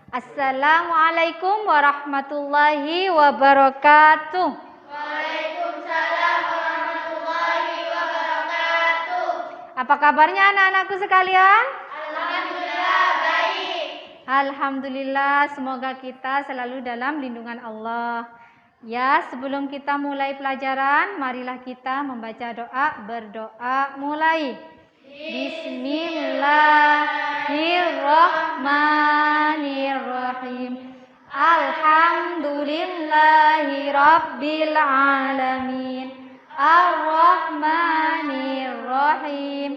Assalamualaikum warahmatullahi wabarakatuh. Waalaikumsalam warahmatullahi wabarakatuh. Apa kabarnya anak-anakku sekalian? Alhamdulillah baik. Alhamdulillah, semoga kita selalu dalam lindungan Allah. Ya, sebelum kita mulai pelajaran, marilah kita membaca doa, berdoa mulai. Bismillahirrahmanirrahim. Alhamdulillahi rabbil alamin. Ar-Rahmanir-Rahim.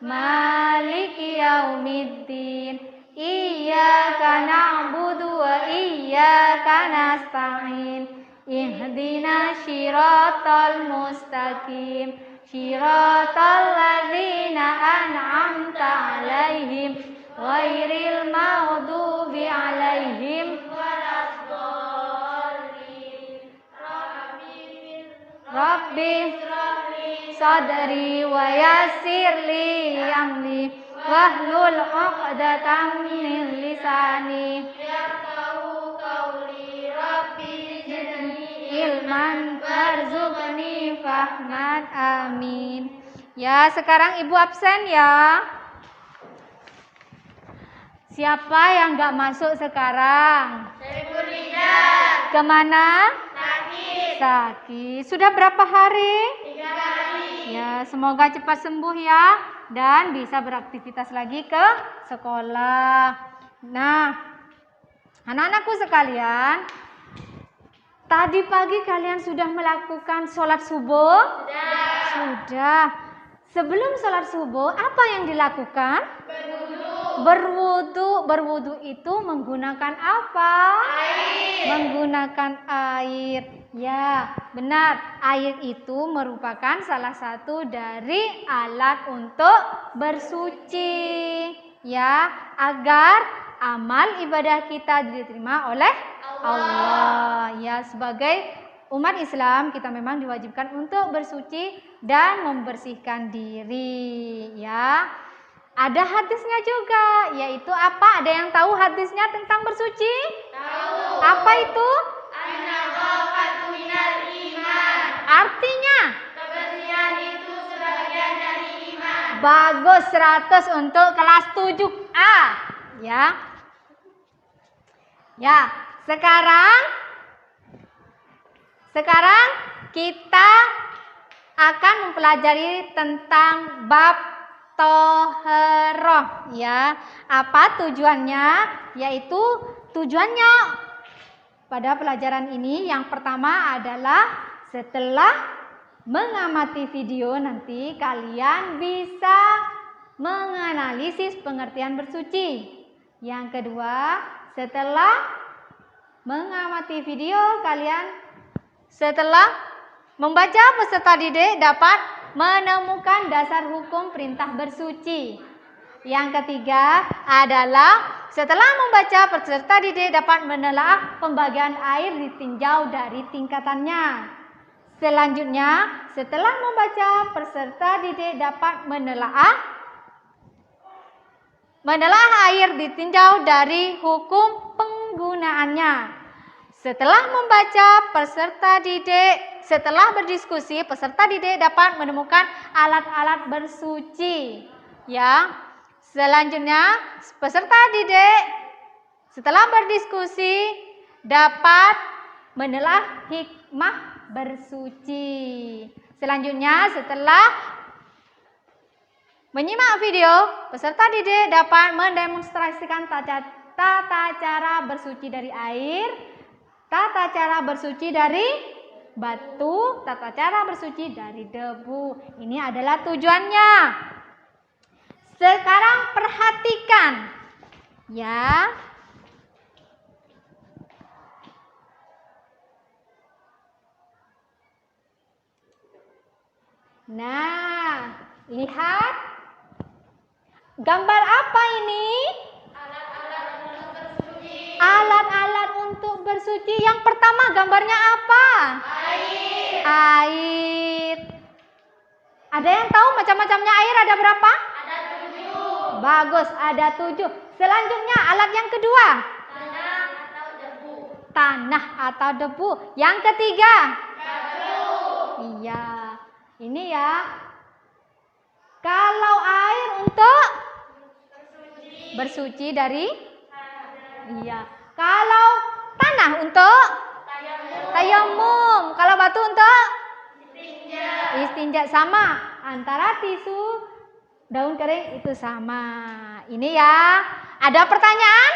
Maliki yaumiddin. Iyyaka na'budu wa iyyaka nasta'in. Ihdinas shiratal mustaqim. Shiratal ladzina an'amta 'alaihim ghairil maghdubi 'alaihim waladdallin. Rabbi sadri wa yassir li amri wahlul 'uqdatam min lisani yafqahu qawli. Rabbi zidni ilman warzuqni fahman. Amin. Ya, sekarang Ibu absen ya. Siapa yang nggak masuk sekarang? Kemana? Sakit. Sudah berapa hari? 3 hari. Ya, semoga cepat sembuh ya dan bisa beraktivitas lagi ke sekolah. Nah, anak-anakku sekalian, tadi pagi kalian sudah melakukan sholat subuh? Sudah. Sebelum sholat subuh, apa yang dilakukan? Berwudu. Berwudu itu menggunakan apa? Air. Menggunakan air. Ya, benar. Air itu merupakan salah satu dari alat untuk bersuci. Ya, agar amal ibadah kita diterima oleh Allah. Ya, sebagai umat Islam kita memang diwajibkan untuk bersuci dan membersihkan diri. Ya. Ada hadisnya juga, yaitu apa? Ada yang tahu hadisnya tentang bersuci? Tahu. Apa itu? An-nadhafatu minal iman. Artinya? Kebersihan itu sebagian dari iman. Bagus, 100 untuk kelas 7A. Ya. Ya, sekarang kita akan mempelajari tentang bab Toharoh, ya. Apa tujuannya? Yaitu tujuannya pada pelajaran ini yang pertama adalah setelah mengamati video nanti kalian bisa menganalisis pengertian bersuci. Yang kedua, setelah mengamati video setelah membaca peserta didik dapat menemukan dasar hukum perintah bersuci. Yang ketiga adalah setelah membaca peserta didik dapat menelaah pembagian air ditinjau dari tingkatannya. Selanjutnya, setelah membaca peserta didik dapat menelaah air ditinjau dari hukum penggunaannya. Setelah berdiskusi, peserta didik dapat menemukan alat-alat bersuci. Ya. Selanjutnya, peserta didik setelah berdiskusi dapat menelaah hikmah bersuci. Selanjutnya, setelah menyimak video, peserta didik dapat mendemonstrasikan tata cara bersuci dari air, tata cara bersuci dari batu, tata cara bersuci dari debu. Ini adalah tujuannya. Sekarang perhatikan. Ya. Nah, lihat. Gambar apa ini? Alat-alat untuk bersuci. Yang pertama gambarnya apa? Air. Ada yang tahu macam-macamnya air ada berapa? Ada 7. Bagus, ada 7. Selanjutnya alat yang kedua. tanah atau debu. Yang ketiga, iya, ini ya. Kalau air untuk bersuci dari, iya. Kalau tanah untuk tayamum. Kalau batu untuk istinja. Sama. Antara tisu daun kering itu sama. Ini ya. Ada pertanyaan?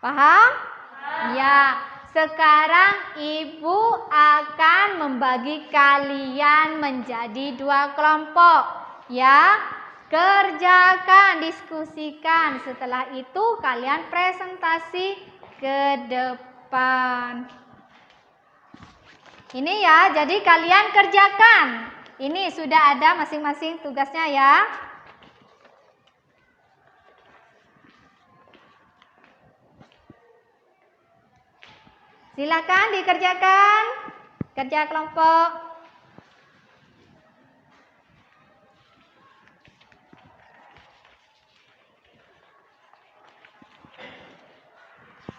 Paham? Ya. Sekarang ibu akan membagi kalian menjadi 2 kelompok. Ya. Kerjakan, diskusikan. Setelah itu kalian presentasi ke depan. Ini ya, jadi kalian kerjakan. Ini sudah ada masing-masing tugasnya ya. Silakan dikerjakan. Kerja kelompok.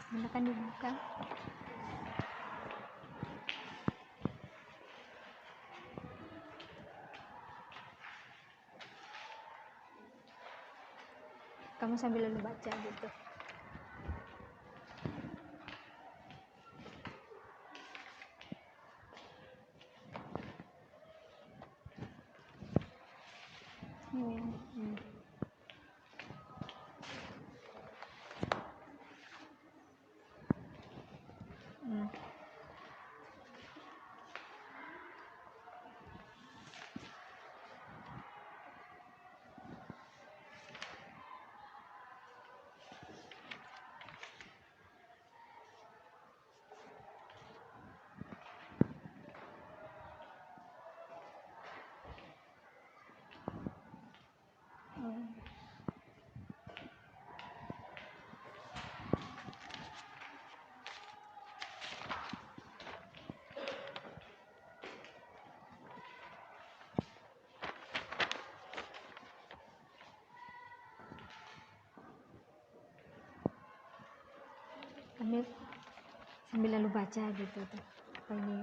Silakan dibuka. Kamu sambil lalu baca gitu. Sambil lalu baca gitu tuh. Apa ini?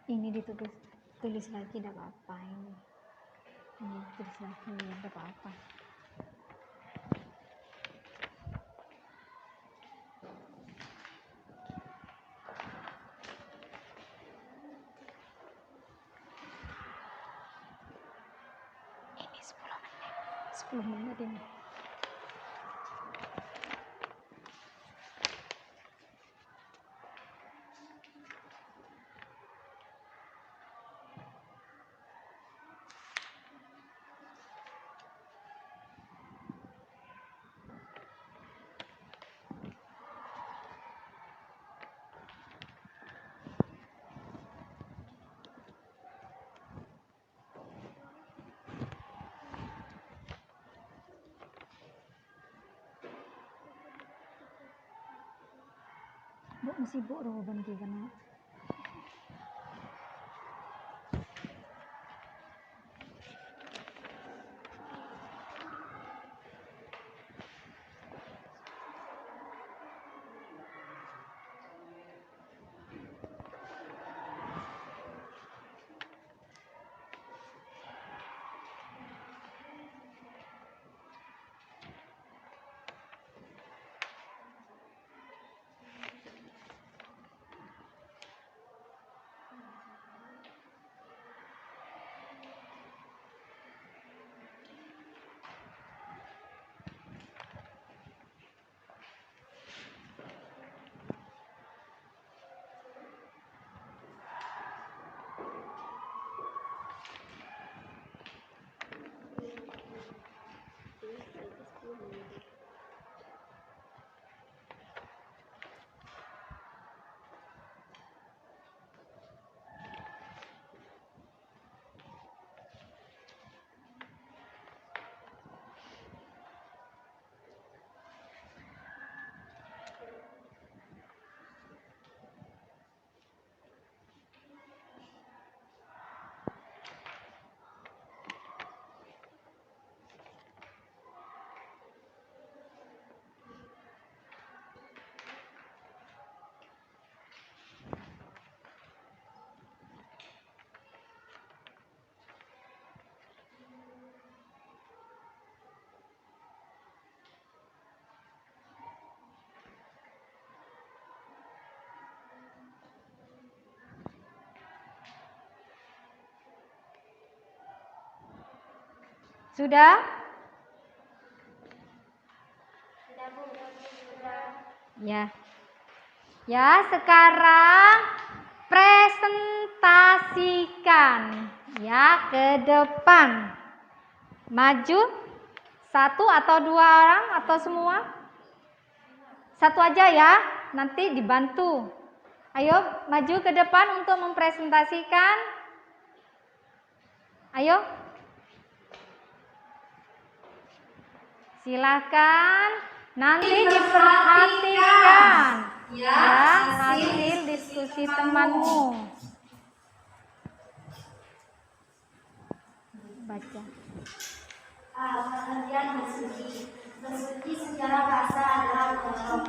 Ini tulis lagi tidak apa-apa ini. Ini tulis lagi tidak apa-apa. Ini 10 menit ini. Bu masih bu roh banti kana. Sudah? Ya. Ya, sekarang presentasikan ya ke depan. Maju. Satu atau dua orang atau semua? Satu aja ya, nanti dibantu. Ayo, maju ke depan untuk mempresentasikan. Ayo. Silakan. Nanti diperhatikan ya hasil diskusi temanmu. Baca. Pengertian bersuci. Bersuci secara bahasa adalah kotor.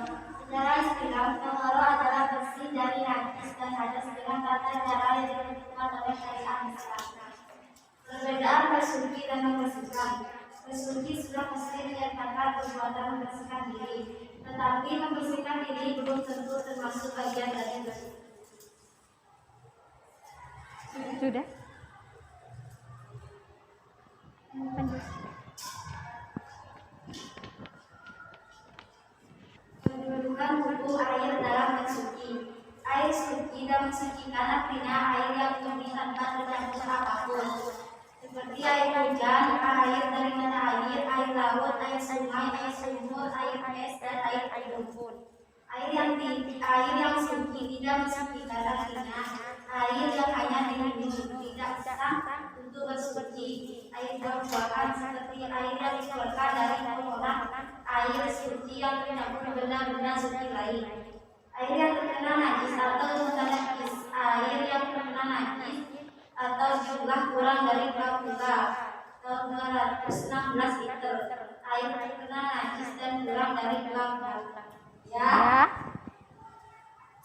Secara istilah, kotor adalah bersih dari najis dan hadas dengan tata cara yang ditentukan oleh syariat Islam. Perbedaan bersuci dan membersihkan. Bersuci sudah mesti menyatakan perbuatan membersihkan diri, tetapi membersihkan diri belum tentu termasuk bagian dari bersuci. Sudah? Kedudukan hukum air dalam bersuci. Air suci dan mensucikan artinya air yang murni tanpa tercampur apapun. Seperti air hujan, air dari mata air laut, air sungai, air sumur, air es, dan air lumpur. Air yang suci tidak mensucikan artinya air yang hanya diminum tidak sah untuk bersuci. Air buah-buahan seperti air yang dikeluarkan dari kotoran, air suci yang tercampur benda-benda suci lain. Air yang terkena najis atau najis, air yang terkena najis atau jumlah kurang dari 216 liter. Air terkena najis dan kurang dari 2 ya.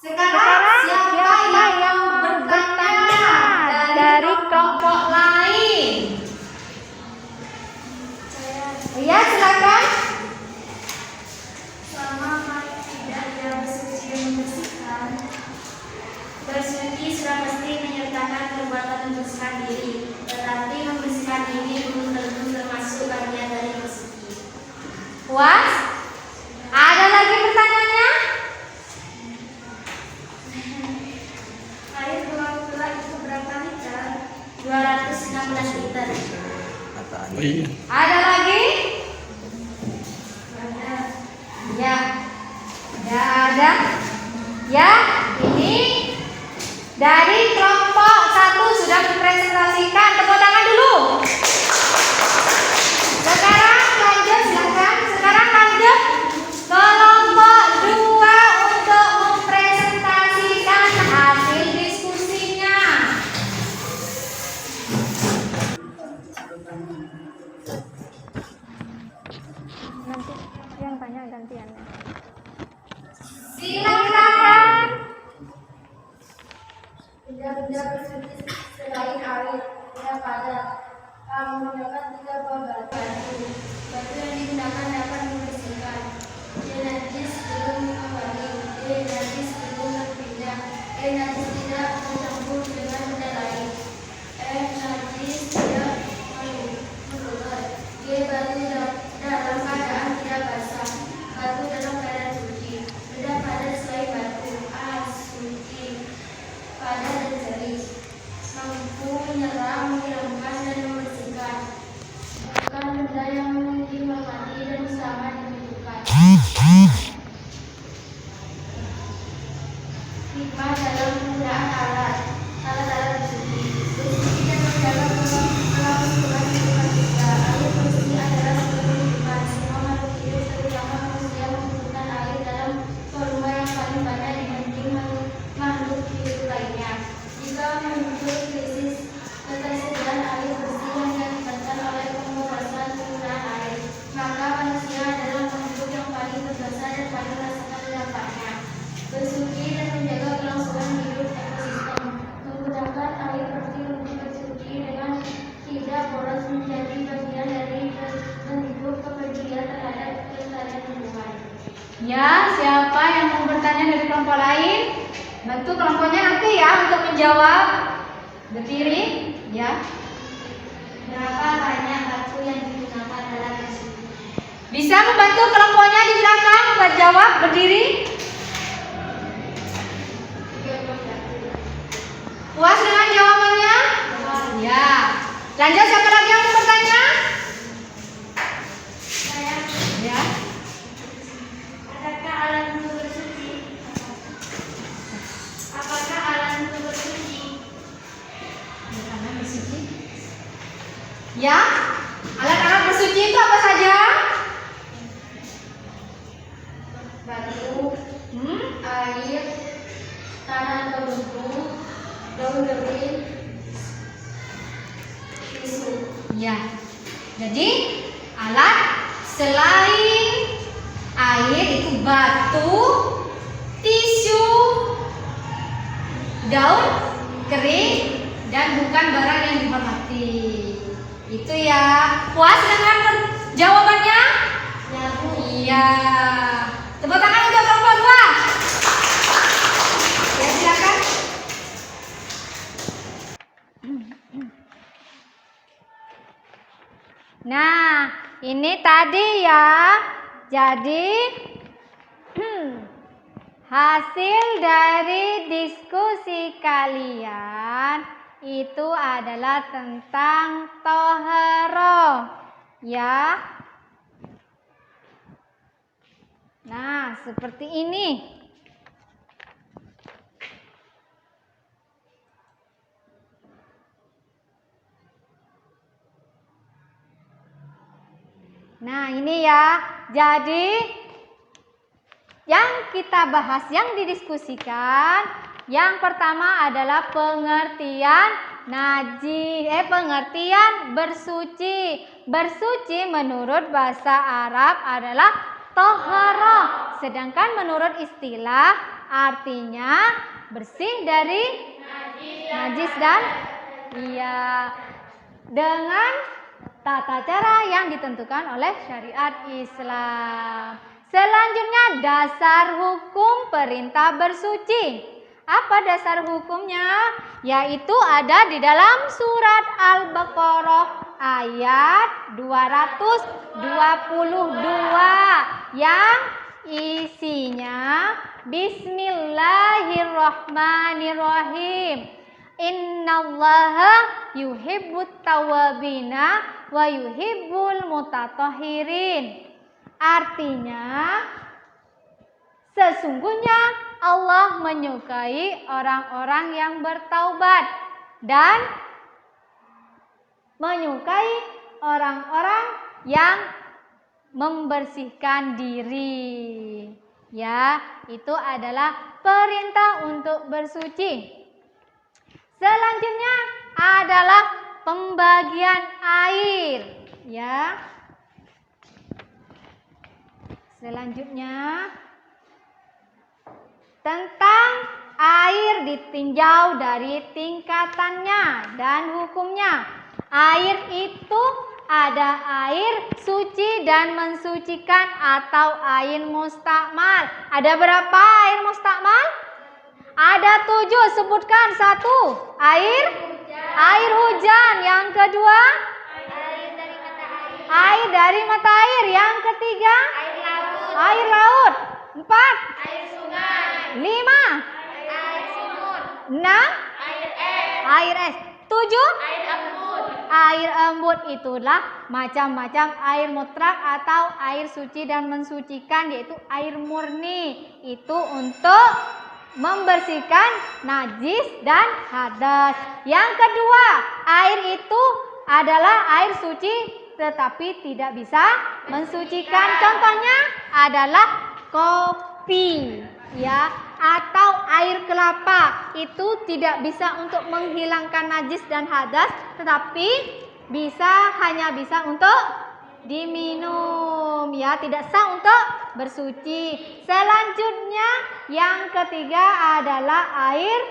Sekarang siapa yang bertanya dari kelompok lain? Ya, silakan. Selama tidak ada bersuci dan membersihkan. Bersuci sudah mesti menyertakan perbuatan membersihkan diri, tetapi membersihkan diri belum tentu termasuk bagian dari bersuci. Puas? Ada lagi pertanyaannya? Air gula itu berapa liter? 216 liter. Ada lagi? Ya. Tidak ada. Ya, ini dari kelompok 1 sudah dipresentasikan. Tepuk tangan dulu. Sekarang lanjut, silakan. Sekarang lanjut kelompok 2 untuk mempresentasikan hasil diskusinya. Nanti yang tanya gantian. Silakan. Benda-benda bersuci selain air ya pada menggunakan 3 buah batu. Batu yang digunakan dapat membersihkan. Najis belum kembali, najis belum berpindah, najis tidak bercampur dengan benda lain, najis tidak meluber, batu dalam keadaan tidak basah, batu dalam keadaan suci, benda padat selain batu, suci, padat dan jernih, mampu menyerang, menghilangkan dan membersihkan, bukan benda yang dihormati dan sama dibutuhkan. Hikmah dalam penggunaan alat-alat bersuci. Bersuci dan menjaga kelangsungan kehidupan kita. Air bersih adalah sumber kehidupan. Semua makhluk hidup, terutama manusia, membutuhkan air dalam volume yang paling banyak dibanding makhluk hidup lainnya. Jika muncul krisis ketersediaan air bersih yang diakibatkan oleh pemborosan penggunaan air, maka manusia adalah makhluk yang paling berdosa dan paling merasakan dampaknya. Bersuci dan menjaga kelangsungan hidup ekosistem. Menggunakan air bersih untuk bersuci dengan tidak boros menjadi bagian dari bentuk kepedulian terhadap kelestarian lingkungan. Ya, siapa yang mau bertanya dari kelompok lain? Bantu kelompoknya nanti ya untuk menjawab. Berdiri, ya. Berapa banyak batu yang digunakan dalam bersuci? Bisa membantu kelompoknya di belakang berjawab berdiri? Puas dengan jawabannya? Ya. Lanjut, siapa lagi yang mau bertanya? Saya. Ya. Adakah alat untuk bersuci? Apakah alat untuk bersuci? Ya. Alat-alat bersuci itu apa saja? Batu, air, tanah atau lumpur, daun kering, tisu. Ya. Jadi alat selain air itu batu, tisu, daun kering, dan bukan barang yang dihormati. Itu ya. Puas dengan jawabannya? Ya, Bu. Iya. Tepuk tangan untuk kelompok 2. Ya, silakan. Nah, ini tadi ya. Jadi hasil dari diskusi kalian itu adalah tentang toharoh, ya. Nah, seperti ini. Nah, ini ya. Jadi yang kita bahas, yang didiskusikan, yang pertama adalah pengertian pengertian bersuci. Bersuci menurut bahasa Arab adalah toharoh, sedangkan menurut istilah artinya bersih dari najis dan dengan tata cara yang ditentukan oleh syariat Islam. Selanjutnya, dasar hukum perintah bersuci. Apa dasar hukumnya? Yaitu ada di dalam surat Al-Baqarah ayat 222 yang isinya Bismillahirrahmanirrahim. Innallaha yuhibbut tawwabina wa yuhibbul mutatahhirin. Artinya, sesungguhnya Allah menyukai orang-orang yang bertaubat dan menyukai orang-orang yang membersihkan diri. Ya, itu adalah perintah untuk bersuci. Selanjutnya adalah pembagian air, ya. Selanjutnya tentang air ditinjau dari tingkatannya dan hukumnya. Air itu ada air suci dan mensucikan atau air mustakmal. Ada berapa air mustakmal? Ada 7. Sebutkan. 1. Air hujan. Yang kedua, air dari mata air. Yang ketiga, air laut. 4. Air sungai. 5. Air sumur. 6. Air es. 7. Air embun. Air embun itulah macam-macam air mutlak atau air suci dan mensucikan, yaitu air murni. Itu untuk membersihkan najis dan hadas. Yang kedua, air itu adalah air suci tetapi tidak bisa mensucikan. Contohnya adalah kopi, ya, atau air kelapa. Itu tidak bisa untuk menghilangkan najis dan hadas, tetapi hanya bisa untuk diminum, ya, tidak sah untuk bersuci. Selanjutnya yang ketiga adalah air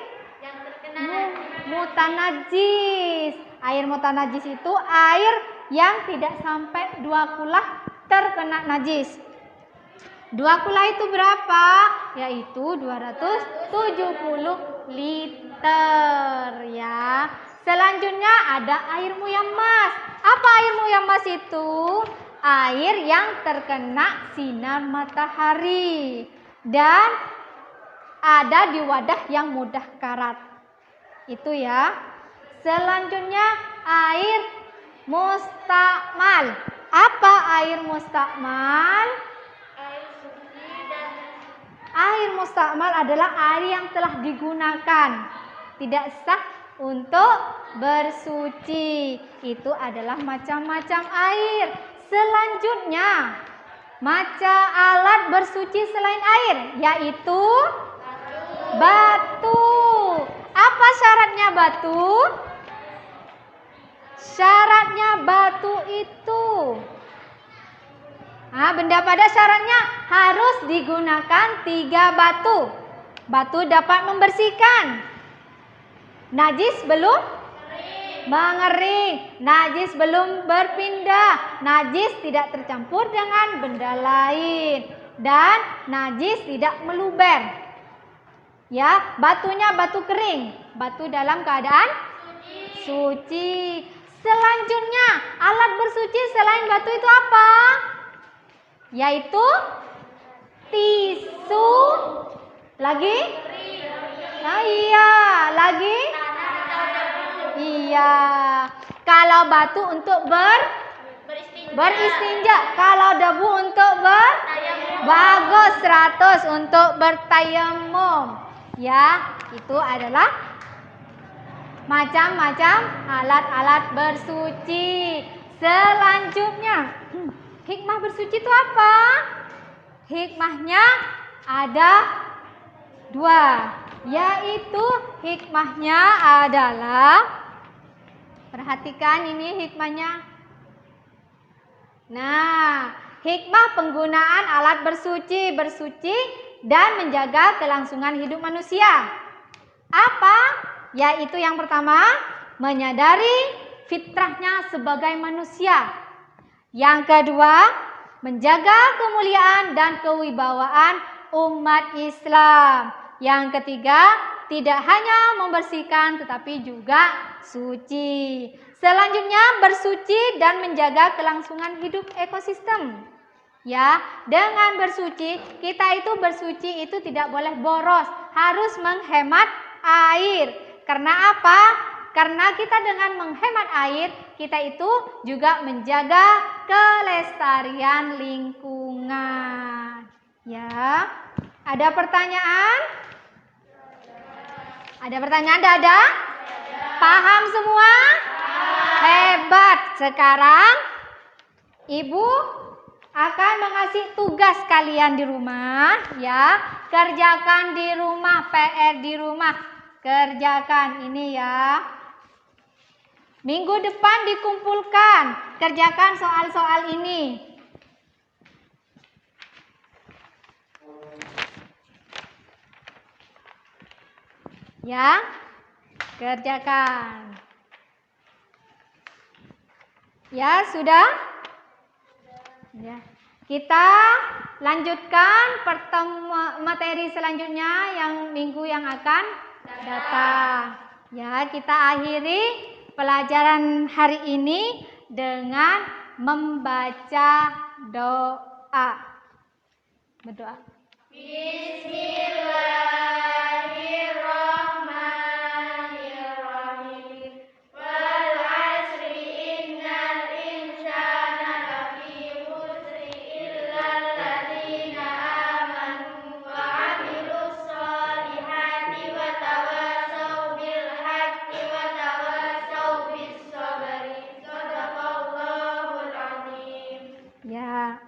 Yang terkena mutanajis. Air mutanajis itu air yang tidak sampai 2 kulah terkena najis. 2 kulah itu berapa? Yaitu 270 liter, ya. Selanjutnya ada air muyammas. Apa air muyamas itu? Air yang terkena sinar matahari dan ada di wadah yang mudah karat. Itu ya. Selanjutnya air mustakmal. Apa air mustakmal? Air mustakmal adalah air yang telah digunakan, tidak sah untuk bersuci. Itu adalah macam-macam air. Selanjutnya, macam alat bersuci selain air, yaitu batu. Apa syaratnya batu? Syaratnya batu itu benda pada syaratnya harus digunakan 3 batu. Batu dapat membersihkan. Najis belum mengering. Najis belum berpindah. Najis tidak tercampur dengan benda lain. Dan najis tidak meluber. Ya, batunya batu kering. Batu dalam keadaan suci. Selanjutnya, alat bersuci selain batu itu apa? Yaitu tisu. Lagi? Iya, lagi? Iya. Kalau batu untuk beristinja, kalau debu untuk bagus 100 untuk bertayamum. Ya, itu adalah macam-macam alat-alat bersuci. Selanjutnya, hikmah bersuci itu apa? Hikmahnya ada 2, yaitu hikmahnya adalah, perhatikan ini hikmahnya. Nah, hikmah penggunaan alat bersuci dan menjaga kelangsungan hidup manusia. Apa? Yaitu yang pertama, menyadari fitrahnya sebagai manusia. Yang kedua, menjaga kemuliaan dan kewibawaan umat Islam. Yang ketiga, tidak hanya membersihkan tetapi juga suci. Selanjutnya, bersuci dan menjaga kelangsungan hidup ekosistem. Ya, dengan bersuci, kita itu bersuci itu tidak boleh boros, harus menghemat air. Karena apa? Karena kita dengan menghemat air, kita itu juga menjaga kelestarian lingkungan. Ya, ada pertanyaan? Ada pertanyaan? Ada? Paham semua? Hebat. Sekarang Ibu akan mengasih tugas kalian di rumah, ya. Kerjakan di rumah, PR di rumah. Kerjakan ini ya. Minggu depan dikumpulkan. Kerjakan soal-soal ini. Ya. Kerjakan. Ya, sudah? Ya. Kita lanjutkan materi selanjutnya yang minggu yang akan datang. Ya, kita akhiri pelajaran hari ini dengan membaca doa. Berdoa. Bismillahirrahmanirrahim. Wal 'asri innal insana lafi khusri illal ladzina amanu wa 'amilus sholihati wa tawassaw bil haqqi wa tawassaw bis sabri. Shadaqallahul 'azim. Ya.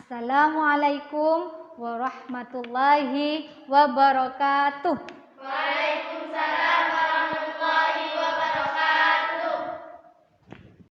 Assalamualaikum warahmatullahi wabarakatuh.